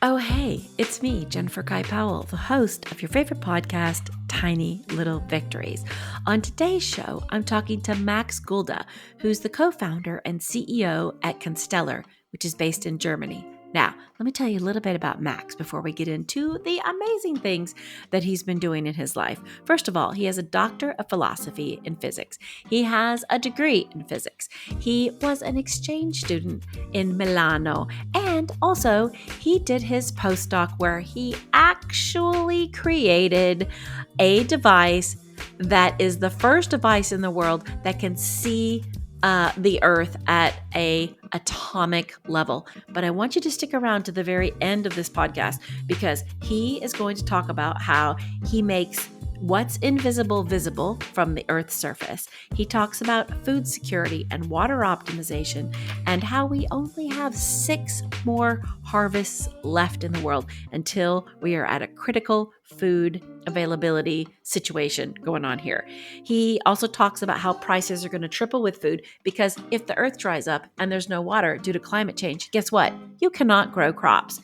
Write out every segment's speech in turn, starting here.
Oh, hey, it's me, Jennifer Kai Powell, the host of your favorite podcast, Tiny Little Victories. On today's show, I'm talking to Max Gulde, who's the co-founder and CEO at Constellar, which is based in Germany. Now, let me tell you a little bit about Max before we get into the amazing things that he's been doing in his life. First of all, he has a doctor of philosophy in physics. He has a degree in physics. He was an exchange student in Milano. And also, he did his postdoc where he actually created a device that is the first device in the world that can see the Earth at a atomic level. But I want you to stick around to the very end of this podcast because he is going to talk about how he makes what's invisible visible from the Earth's surface. He talks about food security and water optimization and how we only have 6 more harvests left in the world until we are at a critical food availability situation going on here. He also talks about how prices are going to triple with food because if the Earth dries up and there's no water due to climate change, guess what? You cannot grow crops.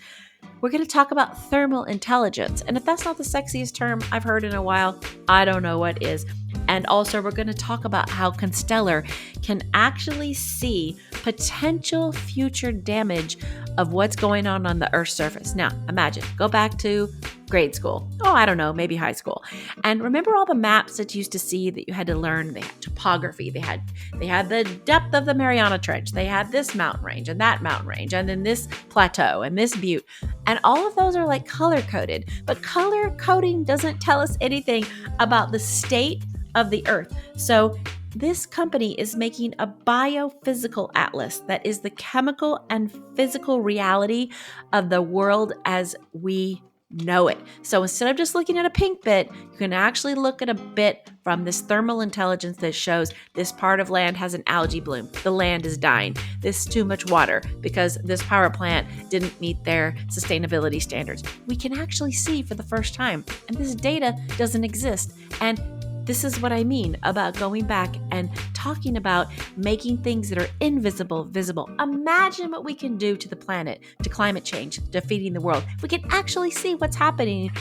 We're going to talk about thermal intelligence. And if that's not the sexiest term I've heard in a while, I don't know what is. And also, we're going to talk about how Constellar can actually see potential future damage of what's going on the Earth's surface. Now, imagine, go back to grade school. Oh, I don't know, maybe high school. And remember all the maps that you used to see that you had to learn? They had topography. They had the depth of the Mariana Trench. They had this mountain range and that mountain range, and then this plateau and this butte. And all of those are like color coded. But color coding doesn't tell us anything about the state of the Earth. So this company is making a biophysical atlas that is the chemical and physical reality of the world as we know it. So instead of just looking at a pink bit, you can actually look at a bit from this thermal intelligence that shows this part of land has an algae bloom. The land is dying. This is too much water because this power plant didn't meet their sustainability standards. We can actually see for the first time, and this data doesn't exist. And this is what I mean about going back and talking about making things that are invisible visible. Imagine what we can do to the planet, to climate change, to feeding the world. We can actually see what's happening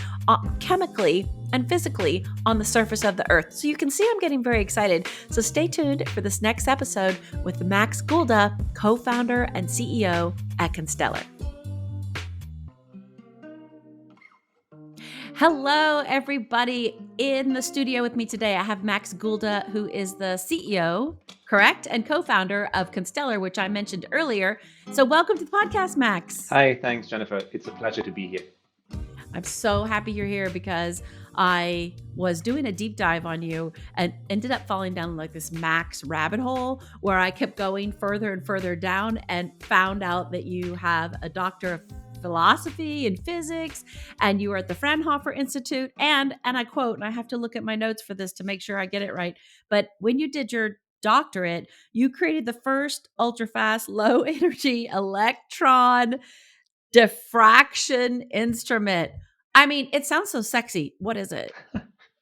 chemically and physically on the surface of the Earth. So you can see I'm getting very excited. So stay tuned for this next episode with Max Gulde, co-founder and CEO at Constellar. Hello, everybody. In the studio with me today, I have Max Gulde, who is the CEO, correct, and co-founder of Constellar, which I mentioned earlier. So welcome to the podcast, Max. Hi, thanks, Jennifer. It's a pleasure to be here. I'm so happy you're here because I was doing a deep dive on you and ended up falling down like this Max rabbit hole where I kept going further and further down and found out that you have a doctor of philosophy and physics, and you were at the Fraunhofer Institute, and I quote, and I have to look at my notes for this to make sure I get it right, but when you did your doctorate, you created the first ultrafast low energy electron diffraction instrument. I mean, it sounds so sexy. What is it?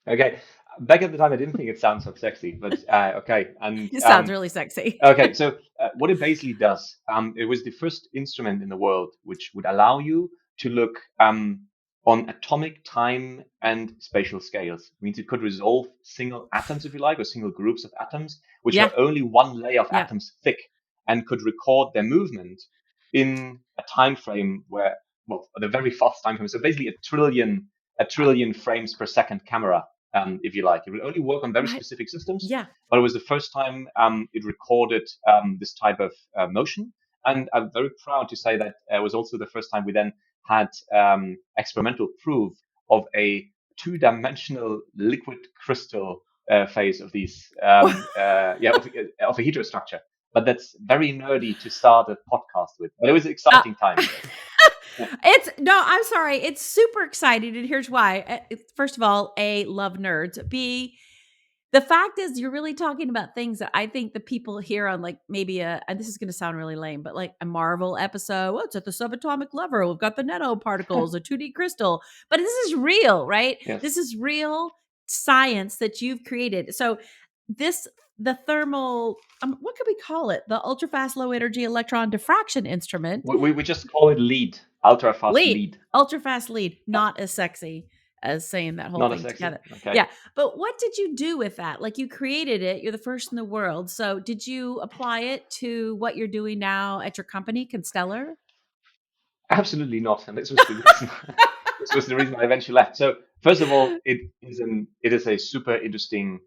Okay. Back at the time, I didn't think it sounds so sexy, but okay. And It sounds really sexy. Okay, so what it basically does, it was the first instrument in the world which would allow you to look on atomic time and spatial scales. It means it could resolve single atoms, if you like, or single groups of atoms, which are only one layer of atoms thick, and could record their movement in a time frame where, well, the very fast time frame. So basically a trillion frames per second camera. If you like. It will only work on very specific systems. Yeah. But it was the first time it recorded this type of motion. And I'm very proud to say that it was also the first time we then had experimental proof of a 2-dimensional liquid crystal phase of these, of a heterostructure. But that's very nerdy to start a podcast with. But it was an exciting time. I'm sorry. It's super exciting. And here's why. First of all, A, love nerds. B, the fact is you're really talking about things that I think the people here on like maybe and this is going to sound really lame, but like a Marvel episode, well, it's at the subatomic level. We've got the nanoparticles, a 2D crystal, but this is real, right? Yes. This is real science that you've created. So this the thermal what could we call it? The ultrafast low energy electron diffraction instrument. We just call it lead, ultra fast Lead, lead. ultrafast lead, Yeah, not as sexy as saying that whole not as thing sexy. together. Okay. Yeah, but what did you do with that? Like, you created it, you're the first in the world. So did you apply it to what you're doing now at your company, Constellar? Absolutely not. And this was the reason. This was the reason I eventually left. So first of all, it is a super interesting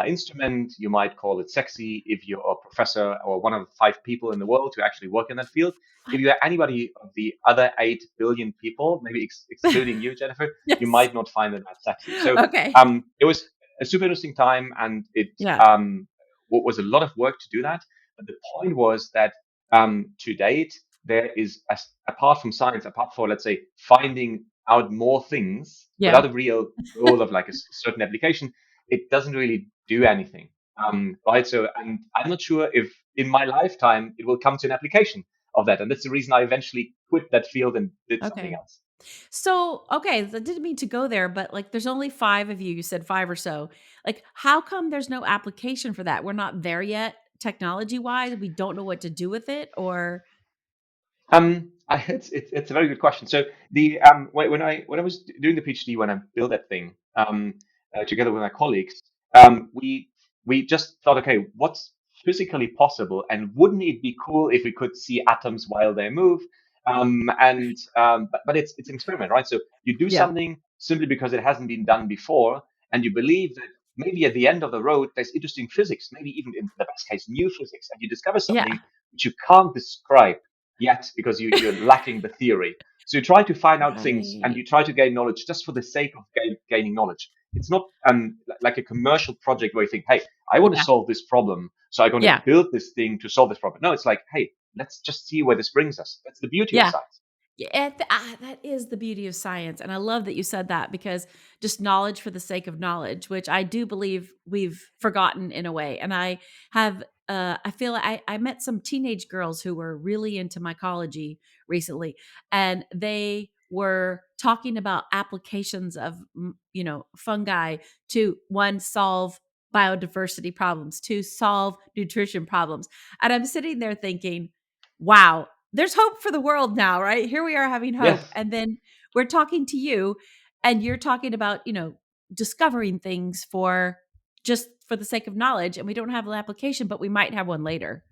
instrument. You might call it sexy if you're a professor or one of 5 people in the world who actually work in that field. If What? you're anybody of the other 8 billion people, maybe excluding you, Jennifer, you Yes. might not find it that sexy. So Okay. it was a super interesting time, and it Yeah. was a lot of work to do that. But the point was that to date, there is, apart from science, apart from, let's say, finding out more things Yeah. without a real goal of like a certain application, it doesn't really do anything. Right. So, and I'm not sure if in my lifetime it will come to an application of that. And that's the reason I eventually quit that field and did something Okay. else. So, okay, I didn't mean to go there, but like there's only 5 of you. You said 5 or so. Like, how come there's no application for that? We're not there yet, technology wise. We don't know what to do with it, or It's a very good question. So the when I was doing the PhD, when I built that thing together with my colleagues, we just thought, okay, what's physically possible, and wouldn't it be cool if we could see atoms while they move? But it's an experiment, right? So you do yeah, something simply because it hasn't been done before, and you believe that maybe at the end of the road there's interesting physics, maybe even in the best case new physics, and you discover yeah, something which you can't describe yet because you're lacking the theory. So you try to find out things and right, you try to gain knowledge just for the sake of gaining knowledge. It's not like a commercial project where you think, hey, I want to yeah, solve this problem, so I'm going to yeah. build this thing to solve this problem. No, it's like, hey, let's just see where this brings us. That's the beauty of Yeah. science. Yeah, that is the beauty of science, and I love that you said that because just knowledge for the sake of knowledge, which I do believe we've forgotten in a way. And I have, I feel I met some teenage girls who were really into mycology recently, and they were talking about applications of fungi to one solve biodiversity problems, to solve nutrition problems, and I'm sitting there thinking, wow, there's hope for the world now, right? Here we are having hope. Yes. And then we're talking to you and you're talking about, discovering things for just for the sake of knowledge. And we don't have an application, but we might have one later,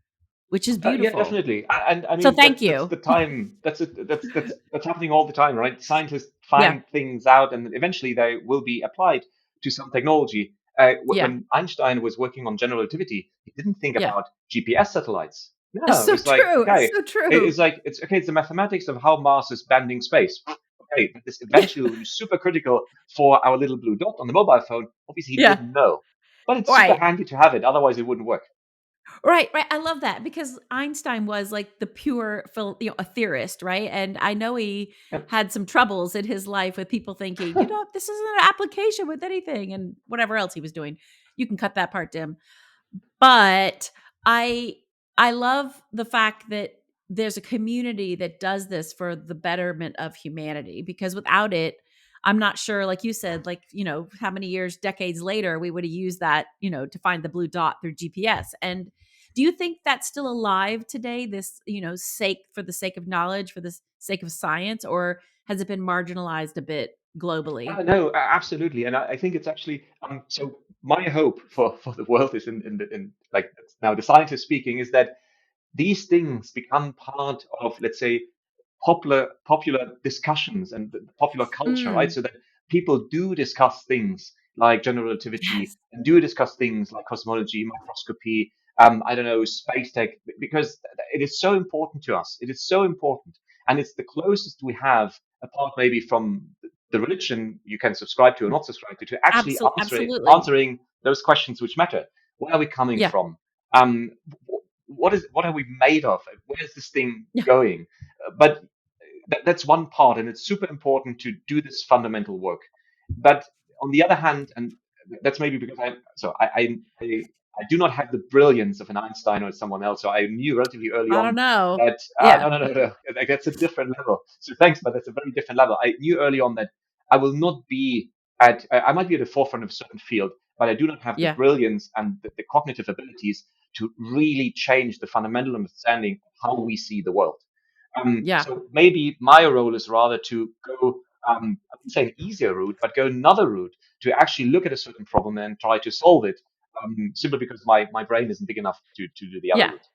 which is Yeah, beautiful. definitely. And I So mean thank that's you. the time. That's happening all the time, right? Scientists Yeah. find things out, and eventually they will be applied to some technology. Yeah. When Einstein was working on general relativity, he didn't think Yeah. about GPS satellites. It's No, so he's like, true. It's okay, so true. it's okay. It's the mathematics of how Mars is bending space. Okay, but this eventually will be super critical for our little blue dot on the mobile phone. Obviously, he Yeah. didn't know, but it's super Right. handy to have it. Otherwise, it wouldn't work. Right, right. I love that because Einstein was like the pure, a theorist, right? And I know he Yep. had some troubles in his life with people thinking, this isn't an application with anything, and whatever else he was doing. You can cut that part, Dim. But I I love the fact that there's a community that does this for the betterment of humanity because without it, I'm not sure, like you said, like, how many years, decades later, we would have used that, to find the blue dot through GPS. And do you think that's still alive today? This, sake for the sake of knowledge, for the sake of science, or has it been marginalized a bit globally? No, absolutely, and I think it's actually so. My hope for the world is in like now the scientist speaking is that these things become part of, let's say, popular discussions and the popular culture, right? Mm, So that people do discuss things like general relativity yes, and do discuss things like cosmology, microscopy, I don't know, space tech, because it is so important to us. It is so important, and it's the closest we have, apart maybe from the religion you can subscribe to or not subscribe to actually absolutely. answering those questions which matter. Where are we coming Yeah, from? Um, what are we made of? Where's this thing yeah. going? But that's one part, and it's super important to do this fundamental work. But on the other hand, and that's maybe because I do not have the brilliance of an Einstein or someone else. So I knew relatively early I don't on know. that Yeah. no, like, that's a different level. So thanks, but that's a very different level. I knew early on that I will not be I might be at the forefront of a certain field, but I do not have the Yeah. brilliance and the cognitive abilities to really change the fundamental understanding of how we see the world. Yeah. So maybe my role is rather to go, I wouldn't say an easier route, but go another route to actually look at a certain problem and try to solve it, simply because my brain isn't big enough to do the other Yeah. route.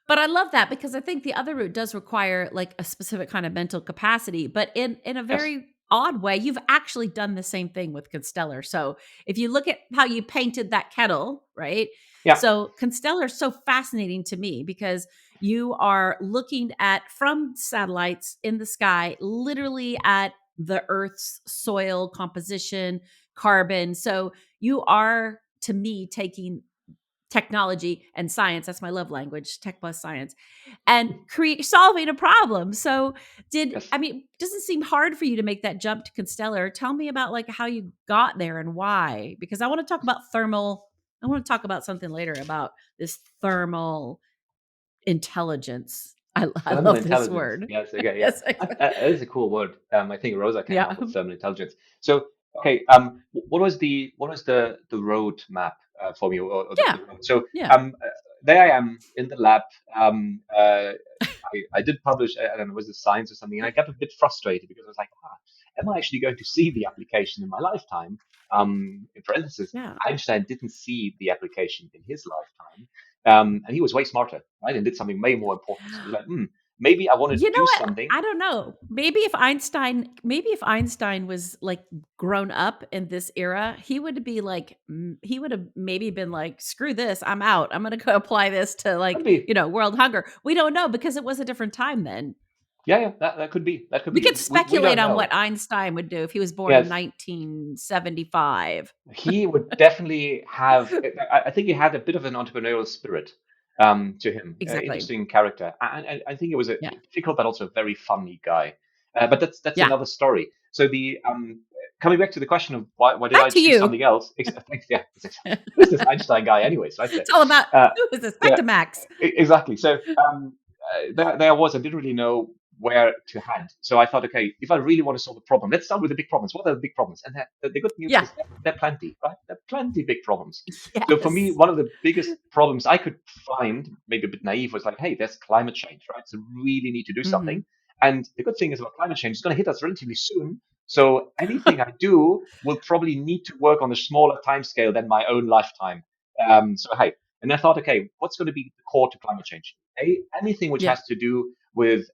But I love that because I think the other route does require like a specific kind of mental capacity, but in a Yes. very odd way, you've actually done the same thing with Constellar. So if you look at how you painted that kettle, right? Yeah. So Constellar is so fascinating to me because you are looking at from satellites in the sky, literally at the Earth's soil composition, carbon. So you are to me taking technology and science, that's my love language, tech plus science, and create solving a problem. So did Yes. I mean, doesn't seem hard for you to make that jump to Constellar. Tell me about like how you got there and why, because I want to talk about thermal. I want to talk about something later about this thermal intelligence. I Thermal love this intelligence. word. Yes. Okay. Yeah. Yes. That is a cool word. I think Rosa came Yeah. up with thermal intelligence. So, okay. What was the road map for me, or Yeah. the road? So, Yeah. there I am in the lab. I did publish, I don't know, was it science or something, and I got a bit frustrated because I was like, am I actually going to see the application in my lifetime? In parentheses, Yeah. Einstein didn't see the application in his lifetime, and he was way smarter, right, and did something way more important. So he was like, maybe I want to You know do what? something. I don't know. Maybe if Einstein was like grown up in this era, he would be like, he would have maybe been like, screw this, I'm out. I'm going to go apply this to Could like, be, world hunger. We don't know because it was a different time then. yeah, yeah, that could be, that could We be. could We speculate don't on know. what Einstein would do if he was born in Yes, 1975. he would definitely have. I think he had a bit of an entrepreneurial spirit to him. Exactly. Interesting character. I think it was a Yeah. difficult but also a very funny guy. But that's Yeah. another story. So the coming back to the question of why did Back I to choose you. something else? Yeah, who's this Einstein guy, anyways, right? So, It's all about uh, who is this? Back yeah, to Max. exactly. So there I was. I didn't really know where to head. So I thought, okay, if I really want to solve a problem, let's start with the big problems. What are the big problems? And the good news Yeah. is there are plenty, right? There are plenty big problems. So for me, Yes. one of the biggest problems I could find, maybe a bit naive, was like, hey, there's climate change, right? So really need to do Hmm. something. And the good thing is about climate change, it's going to hit us relatively soon. So anything I do will probably need to work on a smaller time scale than my own lifetime. So hey, and I thought, okay, what's going to be the core to climate change? Anything which Yeah. has to do with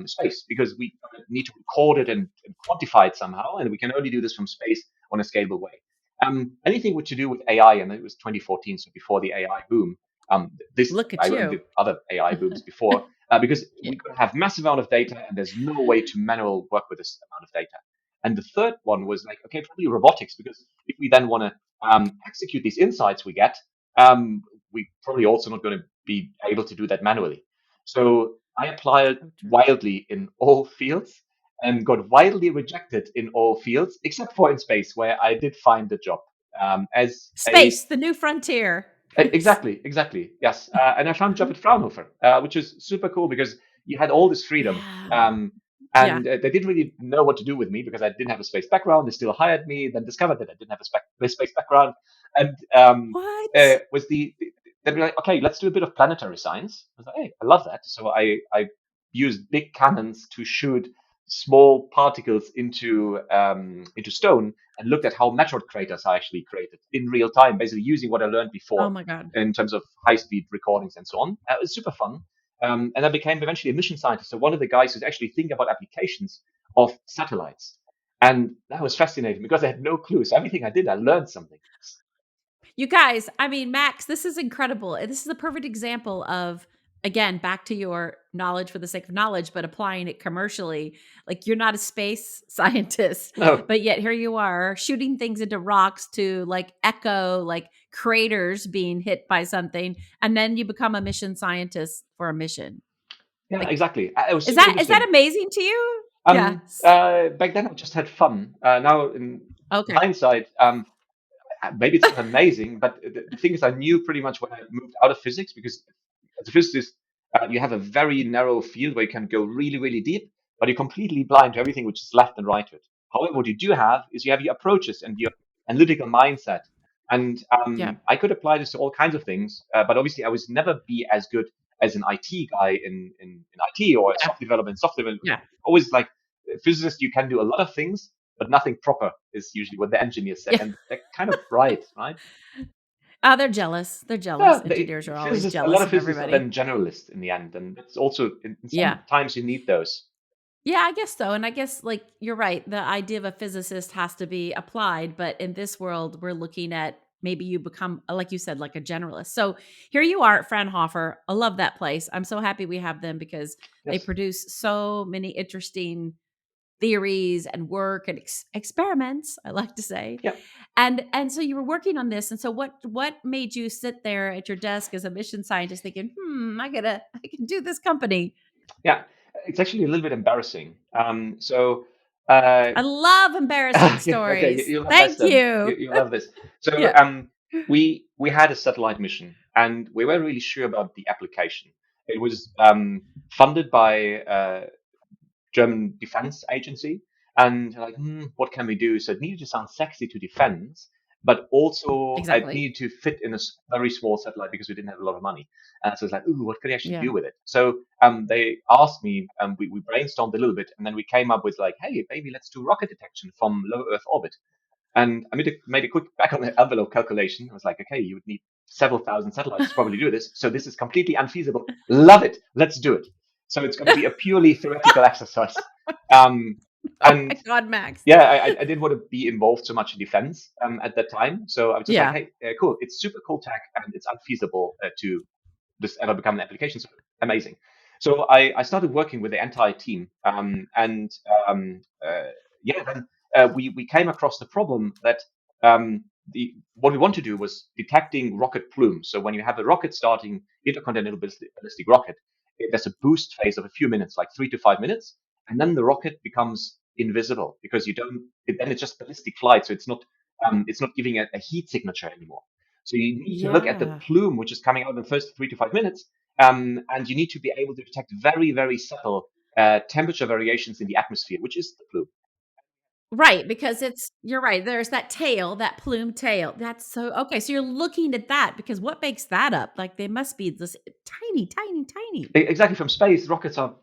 space, because we need to record it and quantify it somehow, and we can only do this from space on a scalable way. Anything which to do with AI, and it was 2014, so before the AI boom. This Look at AI and you. the other AI booms before, because Yeah. we could have massive amount of data, and there's no way to manual work with this amount of data. And the third one was like, okay, probably robotics, because if we then want to execute these insights we get, we probably also not going to be able to do that manually. So I applied So true. wildly in all fields and got wildly rejected in all fields, except for in space, where I did find a job as a Space, the new frontier. exactly, yes. And I found a job at Fraunhofer, which is super cool because you had all this freedom. Yeah. Yeah. And they didn't really know what to do with me because I didn't have a space background. They still hired me, then discovered that I didn't have a space background, and What? was they were like, okay, let's do a bit of planetary science. I was like, hey, I love that. So I used big cannons to shoot small particles into stone and looked at how meteor craters are actually created in real time, basically using what I learned Oh before my God. in terms of high speed recordings and so on. It was super fun. And I became eventually a mission scientist. So one of the guys who's actually thinking about applications of satellites. And that was fascinating because I had no clue. So everything I did, I learned something. You guys, I mean, Max, this is incredible. This is a perfect example of, again, back to your knowledge for the sake of knowledge, but applying it commercially. Like you're not a space scientist, No, but yet here you are shooting things into rocks to like echo like craters being hit by something. And then you become a mission scientist for a mission. yeah, Like, exactly. It was is super that interesting. amazing to you? Yes. Back then I just had fun. Now in Okay. hindsight, maybe it's not amazing, but the thing is, I knew pretty much when I moved out of physics because as a physicist, you have a very narrow field where you can go really, really deep, but you're completely blind to everything which is left and right to it. However, what you do have is you have your approaches and your analytical mindset. And Yeah. I could apply this to all kinds of things, but obviously I was never be as good as an IT guy in IT or Yeah. software development. Software development, Yeah. always like physicist, you can do a lot of things, but nothing proper is usually what the engineers say, Yeah. and they're kind of right, right? They're jealous. They're jealous. Yeah, Engineers are always physicists. A lot jealous of of physicists are everybody. then generalists in the end, and that's also in Yeah. some times you need those. Yeah, I guess so. And I guess like you're right. The idea of a physicist has to be applied, but in this world, we're looking at maybe you become, like you said, like a generalist. So here you are at Fraunhofer. I love that place. I'm so happy we have them because they Yes. produce so many interesting theories and work and experiments, I like to say. Yeah. And so you were working on this. And so what made you sit there at your desk as a mission scientist thinking, I can do this company. Yeah, it's actually a little bit embarrassing. So, uh, I love embarrassing okay, stories. you'll love this Thank then. you. You'll love this. So, Yeah, we had a satellite mission, and we weren't really sure about the application. It was funded by German defense agency, and like, what can we do? So it needed to sound sexy to defense, but also it exactly. needed to fit in a very small satellite because we didn't have a lot of money. So it's like, ooh, what could I actually Yeah. do with it? So they asked me, we brainstormed a little bit, and then we came up with like, hey, maybe let's do rocket detection from low Earth orbit. And I made a quick back on the envelope calculation. I was like, okay, you would need several thousand satellites to probably do this. So this is completely unfeasible. Love it. Let's do it. So it's going to be a purely theoretical exercise. Um, Oh and my God, Max. yeah, I didn't want to be involved so much in defense at that time. So I was just like, Yeah, hey, cool. It's super cool tech and it's unfeasible to this ever become an application. So amazing. So I started working with the entire team, and yeah, then we came across the problem that the what we want to do was detecting rocket plumes. So when you have a rocket starting intercontinental ballistic rocket, there's a boost phase of a few minutes, like 3 to 5 minutes, and then the rocket becomes invisible because you don't. Then it's just ballistic flight, so it's not giving a heat signature anymore. So you need to look at the yeah. plume which is coming out in the first 3 to 5 minutes, and you need to be able to detect very, very subtle temperature variations in the atmosphere, which is the plume. Right, because you're right. There's that tail, that plume tail. That's so okay. So you're looking at that because what makes that up? Like they must be this tiny, tiny, tiny. Exactly, from space, rockets are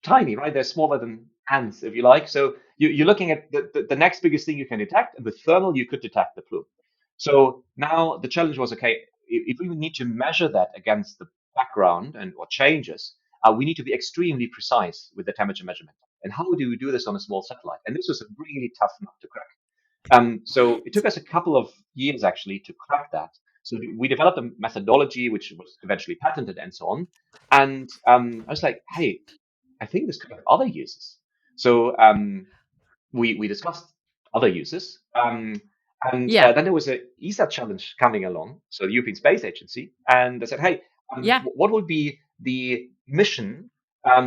tiny, right? They're smaller than ants, if you like. So you're looking at the next biggest thing you can detect, and with thermal, you could detect the plume. So now the challenge was, okay, if we need to measure that against the background and what changes, we need to be extremely precise with the temperature measurement. And how do we do this on a small satellite? And this was a really tough nut to crack. So it took us a couple of years actually to crack that. So we developed a methodology which was eventually patented and so on. And I was like, hey, I think this could have other uses. So we discussed other uses. And Yeah, then there was a ESA challenge coming along, so the European Space Agency, and they said, "Hey, yeah. what would be the mission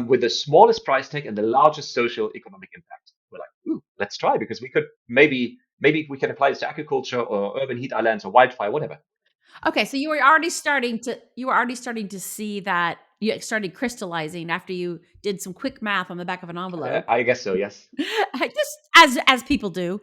with the smallest price tag and the largest social economic impact?" We're like, "Ooh, let's try because we could maybe we can apply this to agriculture or urban heat islands or wildfire, whatever." Okay, so you were already starting to see that you started crystallizing after you did some quick math on the back of an envelope. I guess so. Yes. Just as people do.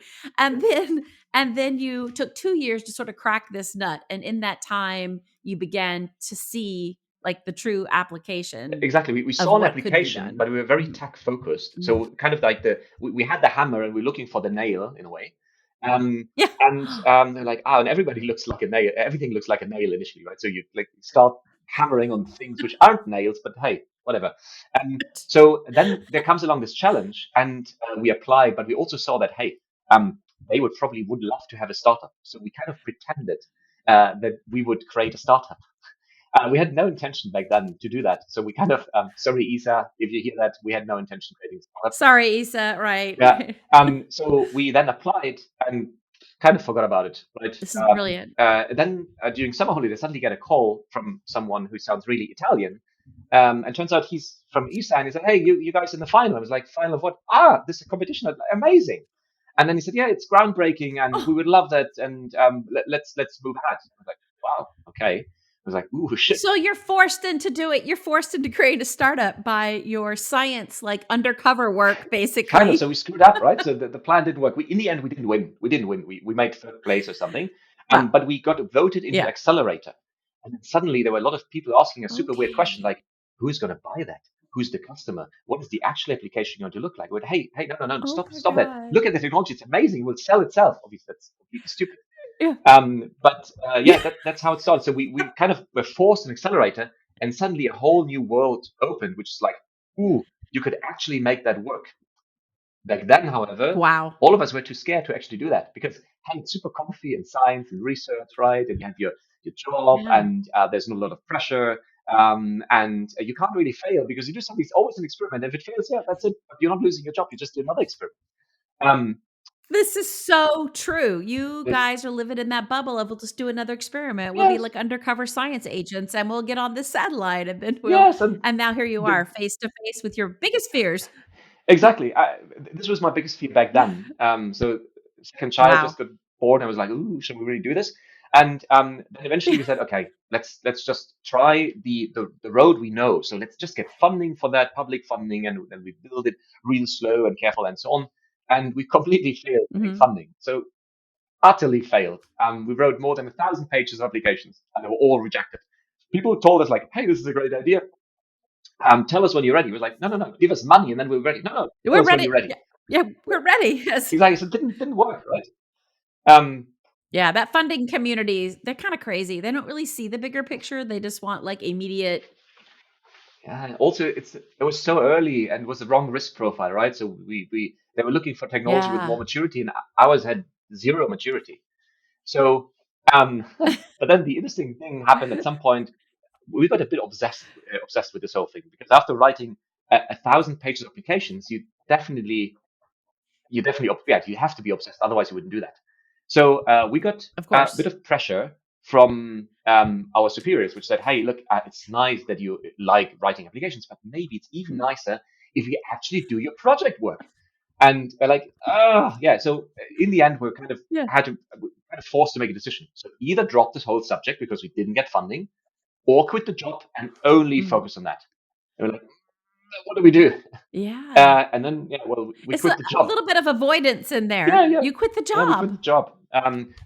And then you took 2 years to sort of crack this nut, and in that time you began to see like the true application Exactly. We of saw an what could be application, done. but we were very tech focused. Mhm. So kind of like we had the hammer and we're looking for the nail in a way. Um, Yeah. and they're like, and everybody looks like a nail. Everything looks like a nail initially, right? So you like start hammering on things which aren't nails, but hey, whatever. So then there comes along this challenge, and we apply, but we also saw that hey, they would love to have a startup. So we kind of pretended that we would create a startup. We had no intention back then to do that. So we kind of, sorry, Isa, if you hear that, we had no intention creating a startup. Sorry, Isa, right, Yeah. right. So we then applied and kind of forgot about it, right? This is brilliant. Then during summer holiday, I suddenly get a call from someone who sounds really Italian. And turns out he's from Isa and he said, hey, you guys in the final. I was like, final of what? This is a competition. Amazing. And then he said, yeah, it's groundbreaking and we Oh, would love that. And let's move ahead. I was like, wow, okay. was like, ooh, shit. So you're forced into do it. You're forced into create a startup by your science, like undercover work, Kind of. So basically. we screwed up, right? So the plan didn't work. In the end, we didn't win. We didn't win. We made third place or something. Wow. But we got voted into Yeah. accelerator. And then suddenly there were a lot of people asking a super weird question Okay. like, who's going to buy that? Who's the customer? What is the actual application going to look like? I went, hey, no, Oh stop, my stop that. God. Look at the technology. It's amazing. It will sell itself. Obviously, that's completely stupid. Yeah. But Yeah. yeah, that's how it started. So we kind of were forced an accelerator, and suddenly a whole new world opened, which is like, ooh, you could actually make that work. Back then, however, Wow. all of us were too scared to actually do that because hey, it's super comfy in science and research, right? And you have your job, Yeah. and there's not a lot of pressure, and you can't really fail because you do something. It's always an experiment. If it fails, yeah, that's it. But you're not losing your job. You just do another experiment. Um, This is so true. You it, guys are living in that bubble of we'll just do another experiment. We'll be yes, like undercover science agents and we'll get on this satellite and then yes, and and now here you the, are face to face with your biggest fears. exactly. This was my biggest fear back then. So second child just Wow. got born. I was like, ooh, should we really do this? And then eventually we said, okay, let's just try the road we know. So let's just get funding for that, public funding, and then we build it real slow and careful and so on. And we completely failed getting Mhm. funding. So utterly failed. We wrote more than 1,000 pages of applications, and they were all rejected. People told us like, hey, this is a great idea. Tell us when you're ready. We're like, no, give us money and then we're ready. No, tell We're us when ready. you're ready. Yeah. Yeah, we're ready. Yes. Exactly. So it didn't work, right? Um, Yeah, that funding community, they're kind of crazy. They don't really see the bigger picture. They just want like immediate. yeah. Also, it was so early and was the wrong risk profile, right? So we they were looking for technology with more Yeah. maturity, and ours had zero maturity. So, but then the interesting thing happened at some point. We got a bit obsessed with this whole thing because after writing 1,000 pages of applications, yeah, you have to be obsessed, otherwise you wouldn't do that. So we got Of a bit course. of pressure from our superiors, which said, "Hey, look, it's nice that you like writing applications, but maybe it's even Mhm. nicer if you actually do your project work." And we're like, "Oh, yeah." So in the end, Yeah. we're kind of forced to make a decision. So either drop this whole subject because we didn't get funding, or quit the job and only Mhm. focus on that. And we're like, "What do we do?" Yeah. And then, yeah, well, we It's quit a the job. little bit of avoidance in Yeah, there. yeah. You quit the Yeah, we quit job. the job.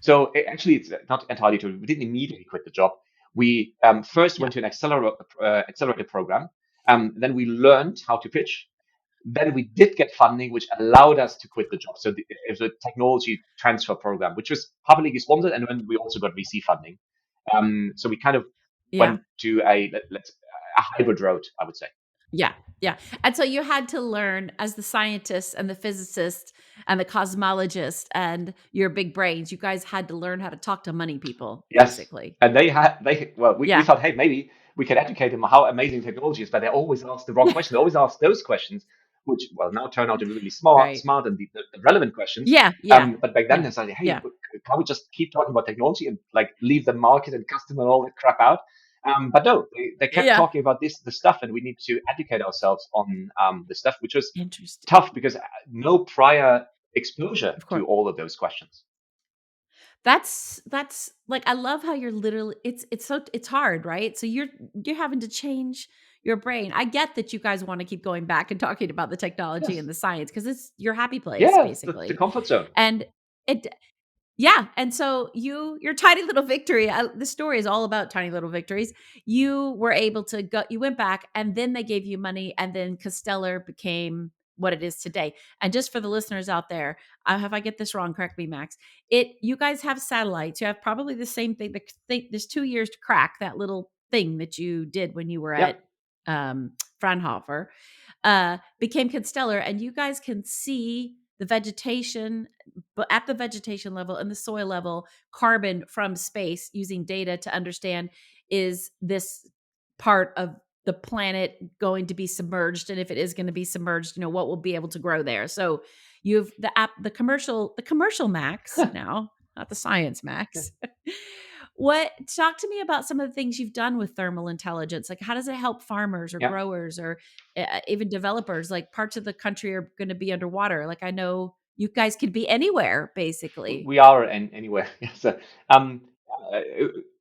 So actually, it's not entirely true. We didn't immediately quit the job. We first Yeah. went to an accelerator program. Then we learned how to pitch. Then we did get funding, which allowed us to quit the job. So it was a technology transfer program, which was publicly sponsored, and then we also got VC funding. So we kind of Yeah. went to a hybrid road, I would say. Yeah, yeah, and so you had to learn as the scientist and the physicist and the cosmologist and your big brains, you guys had to learn how to talk to money people, Yes, basically. and we Yeah, thought, hey, maybe we can educate them how amazing technology is, but they always ask the wrong yeah, question. They always ask those questions, which now turn out to be really right. smart and the relevant questions. Yeah, yeah, But back then yeah, they said, hey, yeah, can't we just keep talking about technology and like leave the market and customer and all that crap out? But no, they kept yeah. talking about the stuff, and we need to educate ourselves on the stuff, which was Interesting. tough because no prior exposure Of course. to all of those questions. That's like, I love how you're literally it's so it's hard, right? So you're having to change your brain. I get that you guys wanna keep going back and talking about the technology Yes, and the science because it's your happy place, yeah, it's the basically, comfort zone. and it yeah, and so your tiny little victory, the story is all about tiny little victories. You were able to go you went back and then they gave you money and then Castellar became what it is today. And just for the listeners out there, if I get this wrong, correct me, Max. You guys have satellites. You have probably the same thing. There's 2 years to crack that little thing that you did when you were at Yep. Fraunhofer. Became Constellar, and you guys can see the vegetation, but at the vegetation level and the soil level, carbon from space using data to understand is this part of the planet going to be submerged, and if it is going to be submerged, what will be able to grow there. So you've the commercial Max now, not the science Max. What talk to me about some of the things you've done with thermal intelligence? Like how does it help farmers or Yeah. growers or even developers? Like parts of the country are going to be underwater. Like I know you guys could be anywhere basically. We are anywhere. So, um, uh,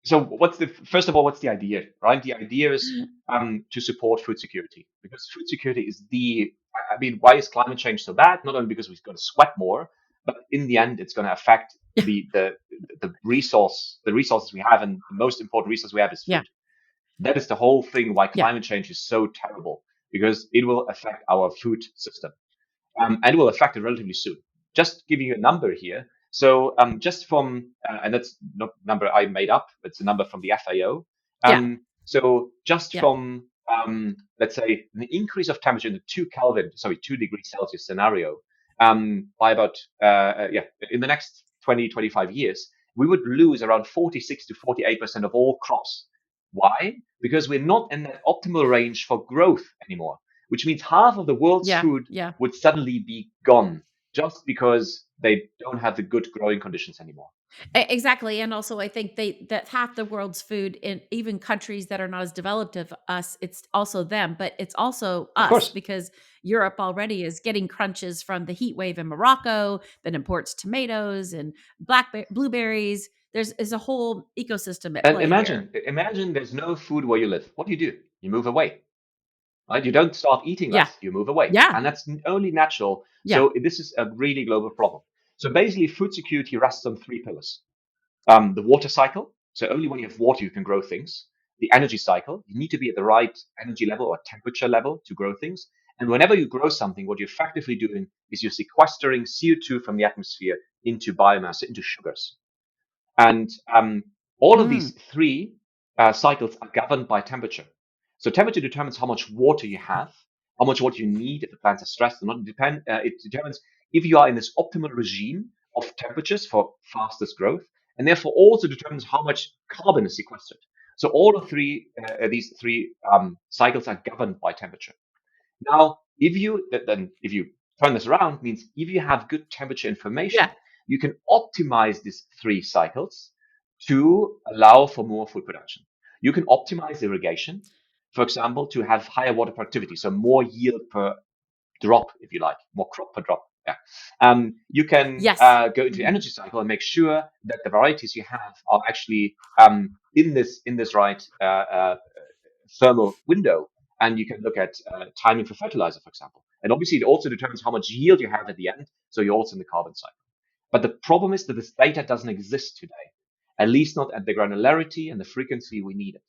So first of all, what's the idea, right? The idea is to support food security, because food security is I mean, why is climate change so bad? Not only because we've got to sweat more, but in the end, it's going to affect the resources we have, and the most important resource we have is Yeah. food. That is the whole thing why Yeah. climate change is so terrible, because it will affect our food system, and will affect it relatively soon. Just giving you a number here. So just from, and that's not a number I made up, it's a number from the FAO. Yeah. So just Yeah. from, let's say, the increase of temperature in the 2 degrees Celsius scenario, by about, in the next 20, 25 years, we would lose around 46 to 48% of all crops. Why? Because we're not in that optimal range for growth anymore, which means half of the world's Yeah. food Yeah. would suddenly be gone just because they don't have the good growing conditions anymore. Exactly. And also I think that half the world's food in even countries that are not as developed as us, it's also them, but it's also Of us course. because Europe already is getting crunches from the heat wave in Morocco that imports tomatoes and blueberries. Is a whole ecosystem at And play here. imagine there's no food where you live. What do? You move away, right? You don't start eating Yeah. less, you move away. Yeah. And that's only natural. Yeah. So this is a really global problem. So basically, food security rests on three pillars. The water cycle. So only when you have water, you can grow things. The energy cycle. You need to be at the right energy level or temperature level to grow things. And whenever you grow something, what you're effectively doing is you're sequestering CO2 from the atmosphere into biomass, into sugars. And all of Mm. these three cycles are governed by temperature. So temperature determines how much water you have, how much water you need if the plants are stressed or not. It determines if you are in this optimal regime of temperatures for fastest growth, and therefore also determines how much carbon is sequestered. So all of these three cycles are governed by temperature. Now, if you turn this around, means if you have good temperature Yeah. information, you can optimize these three cycles to allow for more food production. You can optimize irrigation, for example, to have higher water productivity, so more yield per drop, if you like, more crop per drop. Yeah. You can Yes. go into the Mhm. energy cycle and make sure that the varieties you have are actually in this right thermal window. And you can look at timing for fertilizer, for example. And obviously, it also determines how much yield you have at the end. So you're also in the carbon cycle. But the problem is that this data doesn't exist today, at least not at the granularity and the frequency we need it.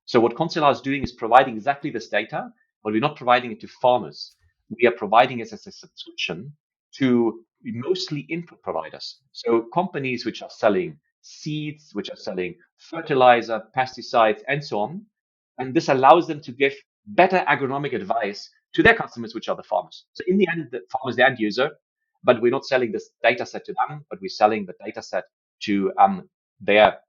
So what Consular is doing is providing exactly this data, but we're not providing it to farmers. We are providing it as a subscription to mostly input providers. So companies which are selling seeds, which are selling fertilizer, pesticides, and so on. And this allows them to give better agronomic advice to their customers, which are the farmers. So in the end, the farmer is the end user, but we're not selling this data set to them, but we're selling the data set to their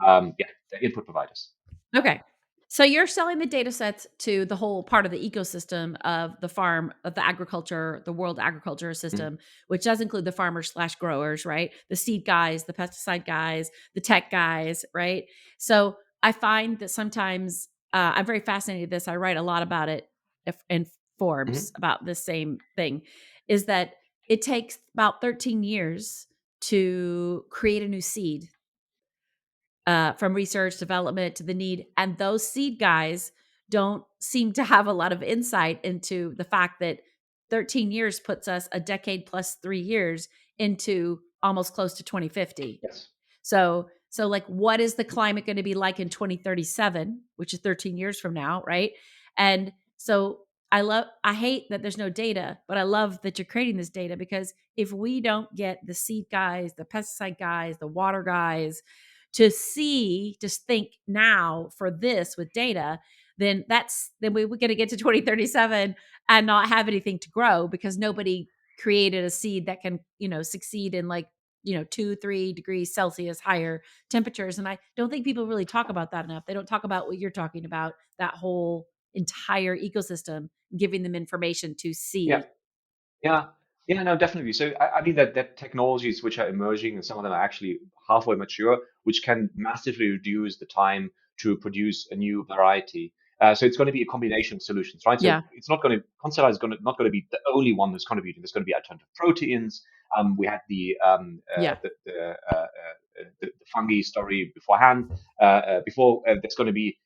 their input providers. Okay. So you're selling the data sets to the whole part of the ecosystem of the farm, of the agriculture, the world agriculture Mhm. system, which does include the farmers slash growers, right? The seed guys, the pesticide guys, the tech guys, right? So I find that sometimes I'm very fascinated with this. I write a lot about it in Forbes Mhm. about this same thing, is that it takes about 13 years to create a new seed, from research development to the need. And those seed guys don't seem to have a lot of insight into the fact that 13 years puts us a decade plus 3 years into almost close to 2050. Yes. So like, what is the climate going to be like in 2037, which is 13 years from now, right? And so I hate that there's no data, but I love that you're creating this data, because if we don't get the seed guys, the pesticide guys, the water guys to see, just think now for this with data, then we're going to get to 2037 and not have anything to grow because nobody created a seed that can, succeed in like, 2-3 degrees Celsius higher temperatures. And I don't think people really talk about that enough. They don't talk about what you're talking about, that whole entire ecosystem, giving them information to Yeah. see. Yeah, yeah, no, definitely. So I mean that technologies which are emerging, and some of them are actually halfway mature, which can massively reduce the time to produce a new variety. So it's going to be a combination of solutions, right? So Yeah. it's not going to Constellar is going to not going to be the only one who's contributing. There's going to be alternative proteins. We had Yeah. the fungi story beforehand. Before there's going to be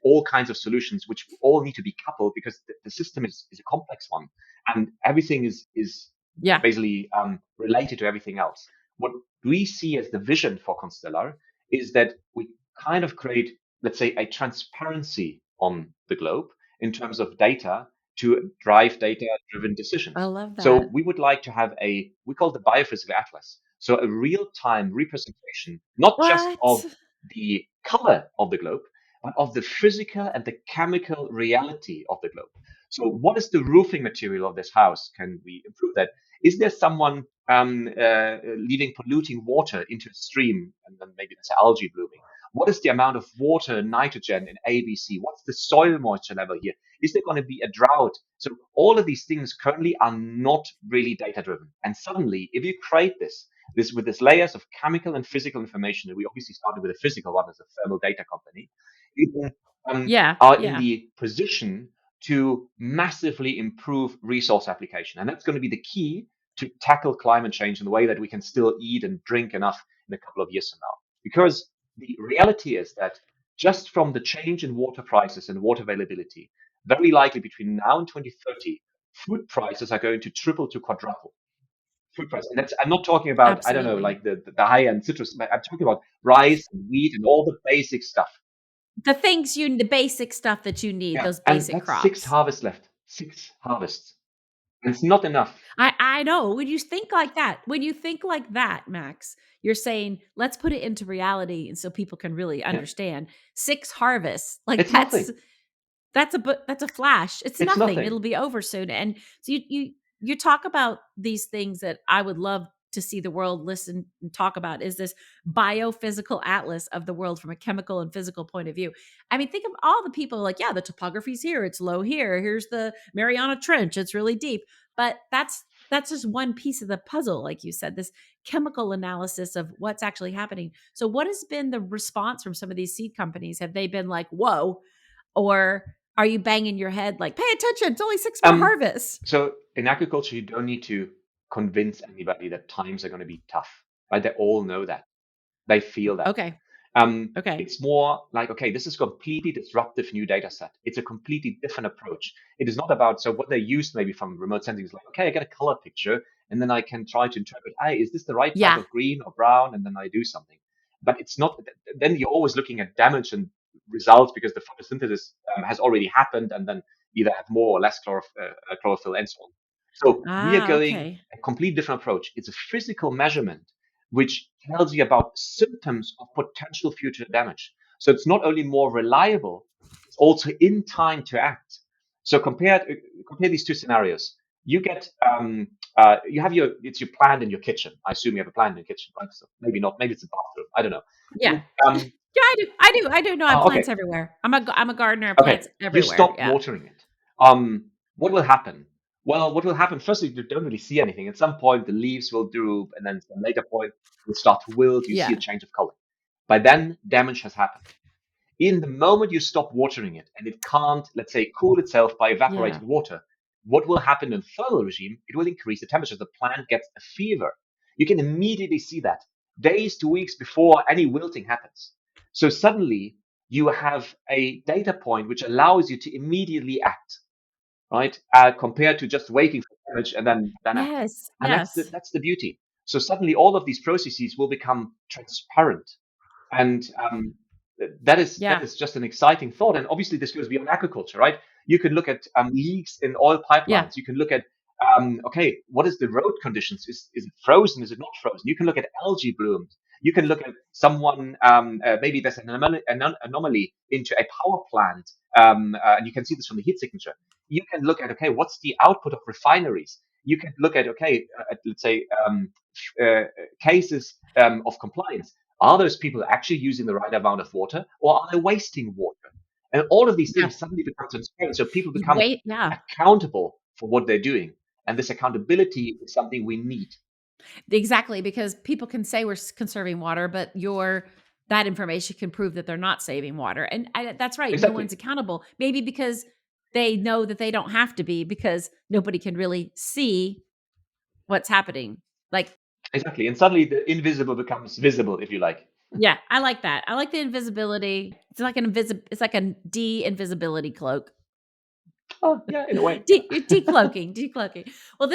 all kinds of solutions which all need to be coupled because the system is a complex one, and everything is Yeah. basically related to everything else. What we see as the vision for Constellar is that we kind of create, let's say, a transparency on the globe in terms of data to drive data-driven I decisions. love So that. we would like to have we call it the biophysical atlas. So a real-time representation, not just What? of the color of the globe, but of the physical and the chemical reality of the globe. So what is the roofing material of this house? Can we improve that? Is there someone leaving polluting water into a stream and then maybe there's algae blooming? What is the amount of water, nitrogen in ABC? What's the soil moisture level here? Is there going to be a drought? So all of these things currently are not really data driven. And suddenly, if you create this with these layers of chemical and physical information, and we obviously started with a physical one as a thermal data company, you Yeah. are in Yeah. the position to massively improve resource application. And that's going to be the key to tackle climate change in the way that we can still eat and drink enough in a couple of years from now. Because the reality is that just from the change in water prices and water availability, very likely between now and 2030, food prices are going to triple to quadruple. Food prices. And I'm not talking about, I don't know, Absolutely. like the high end citrus. I'm talking about rice and wheat and all the basic stuff. The basic stuff that you need, Yeah. those And basic that's six crops. harvests left. Six harvests. And it's not enough. I know. When you think like that, Max, you're saying, let's put it into reality and so people can really Yeah. understand. 6 harvests, like It's nothing. that's a flash. It's It's nothing. nothing. It'll be over soon. And so you talk about these things that I would love to see the world listen and talk about is this biophysical atlas of the world from a chemical and physical point of view. I mean, think of all the people like, yeah, the topography's here, it's low here. Here's the Mariana Trench, it's really deep. But that's just one piece of the puzzle, like you said, this chemical analysis of what's actually happening. So, what has been the response from some of these seed companies? Have they been like, whoa? Or are you banging your head like, pay attention, it's only 6 more Um, harvests? so in agriculture, you don't need to convince anybody that times are going to be tough, right? They all know that. They feel that. Okay. Okay. It's more like, okay, this is a completely disruptive new data set. It's a completely different approach. It is not about, so what they use maybe from remote sensing is like, okay, I get a color picture and then I can try to interpret, hey, is this the right type Yeah. of green or brown? And then I do something. But it's not, then you're always looking at damage and results because the photosynthesis has already happened and then either have more or less chlorophyll and so on. So we are Ah, going okay. a complete different approach. It's a physical measurement which tells you about symptoms of potential future damage. So it's not only more reliable, it's also in time to act. So compare these two scenarios. You get you have it's your plant in your kitchen. I assume you have a plant in your kitchen, right? So maybe not. Maybe it's a bathroom. I don't know. Yeah. And, Yeah, I do. I do know I have okay, plants everywhere. I'm a gardener of okay. plants You everywhere. stop Yeah. watering it. What will happen? Well, what will happen? Firstly, you don't really see anything. At some point, the leaves will droop, and then at some later point, it will start to wilt. You see a Yeah. change of color. By then, damage has happened. In the moment you stop watering it and it can't, let's say, cool itself by Yeah. evaporating water, what will happen in thermal regime? It will increase the temperature. The plant gets a fever. You can immediately see that days to weeks before any wilting happens. So suddenly you have a data point which allows you to immediately act, right? Compared to just waiting for damage and then acting. Yes. And Yes. that's the beauty. So suddenly all of these processes will become transparent and that Yeah. is just an exciting thought. And obviously, this goes beyond agriculture, right? You can look at leaks in oil Yeah. pipelines. You can look at okay, what is the road conditions? Is it frozen? Is it not frozen? You can look at algae blooms. You can look at someone maybe there's an anomaly into a power plant, and you can see this from the heat signature. You can look at okay, what's the output of refineries? You can look at okay, let's say uh, cases of compliance. Are those people actually using the right amount of water or are they wasting water? And all of these Yeah. things suddenly become transparent. So people You become wait. Yeah. accountable for what they're doing. And this accountability is something we need. Exactly, because people can say we're conserving water, but that information can prove that they're not saving water. And that's right. No Exactly. one's accountable. Maybe because they know that they don't have to be because nobody can really see what's happening. Like, Exactly. And suddenly the invisible becomes visible, if you like. yeah, I like that. I like the invisibility. It's like a de-invisibility cloak. Oh, yeah, in a way. Yeah. Decloaking. Well,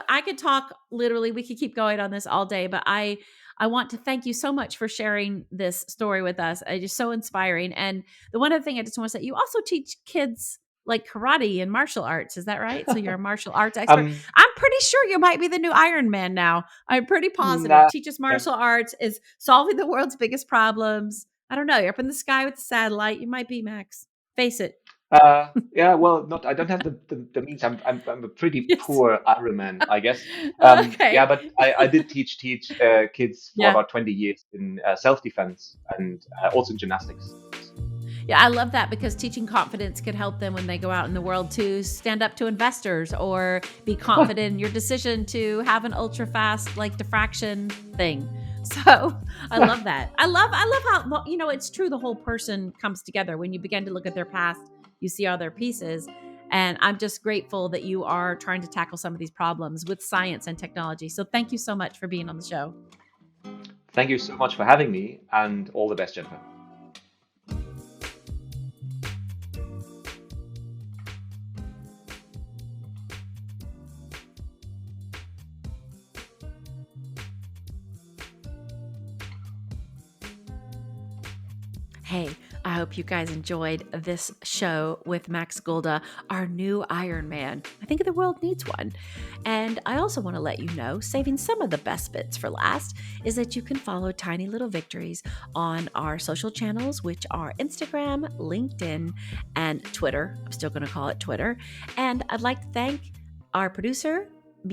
I could talk literally, we could keep going on this all day, but I want to thank you so much for sharing this story with us. It is so inspiring. And the one other thing I just want to say, you also teach kids like karate and martial arts. Is that right? So you're a martial arts expert. um, I'm pretty sure you might be the new Iron Man now. I'm pretty positive. nah, Teaches yeah. martial arts, is solving the world's biggest problems. I don't know. You're up in the sky with the satellite. You might be, Max. Face it. Yeah, well, not. I don't have the means. I'm a pretty Yes. poor Ironman, I guess. Yeah, Okay. but I did teach kids for Yeah. about 20 years in self-defense and also in gymnastics. Yeah, I love that because teaching confidence could help them when they go out in the world to stand up to investors or be confident in your decision to have an ultra fast like diffraction thing. So I love that. I love how, well, it's true. The whole person comes together when you begin to look at their past. You see all their pieces. And I'm just grateful that you are trying to tackle some of these problems with science and technology. So thank you so much for being on the show. Thank you so much for having me, and all the best, Jennifer. Hey, I hope you guys enjoyed this show with Max Gulde, our new Iron Man. I think the world needs one. And I also want to let you know, saving some of the best bits for last, is that you can follow Tiny Little Victories on our social channels, which are Instagram, LinkedIn, and Twitter. I'm still going to call it Twitter. And I'd like to thank our producer,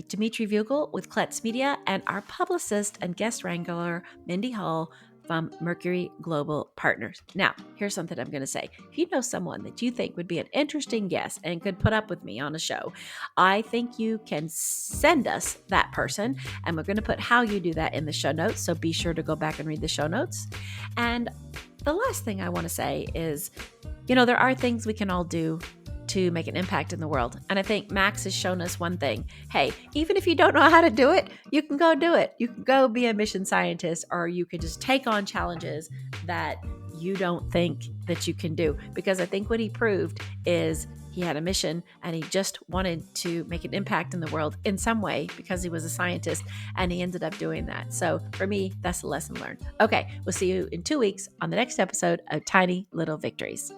Dimitri Vogel with Klets Media, and our publicist and guest wrangler, Mindy Hull, from Mercury Global Partners. Now, here's something I'm going to say. If you know someone that you think would be an interesting guest and could put up with me on a show, I think you can send us that person, and we're going to put how you do that in the show notes. So be sure to go back and read the show notes. And the last thing I want to say is, there are things we can all do to make an impact in the world. And I think Max has shown us one thing. Hey, even if you don't know how to do it, you can go do it. You can go be a mission scientist, or you can just take on challenges that you don't think that you can do. Because I think what he proved is he had a mission and he just wanted to make an impact in the world in some way because he was a scientist, and he ended up doing that. So for me, that's a lesson learned. Okay, we'll see you in 2 weeks on the next episode of Tiny Little Victories.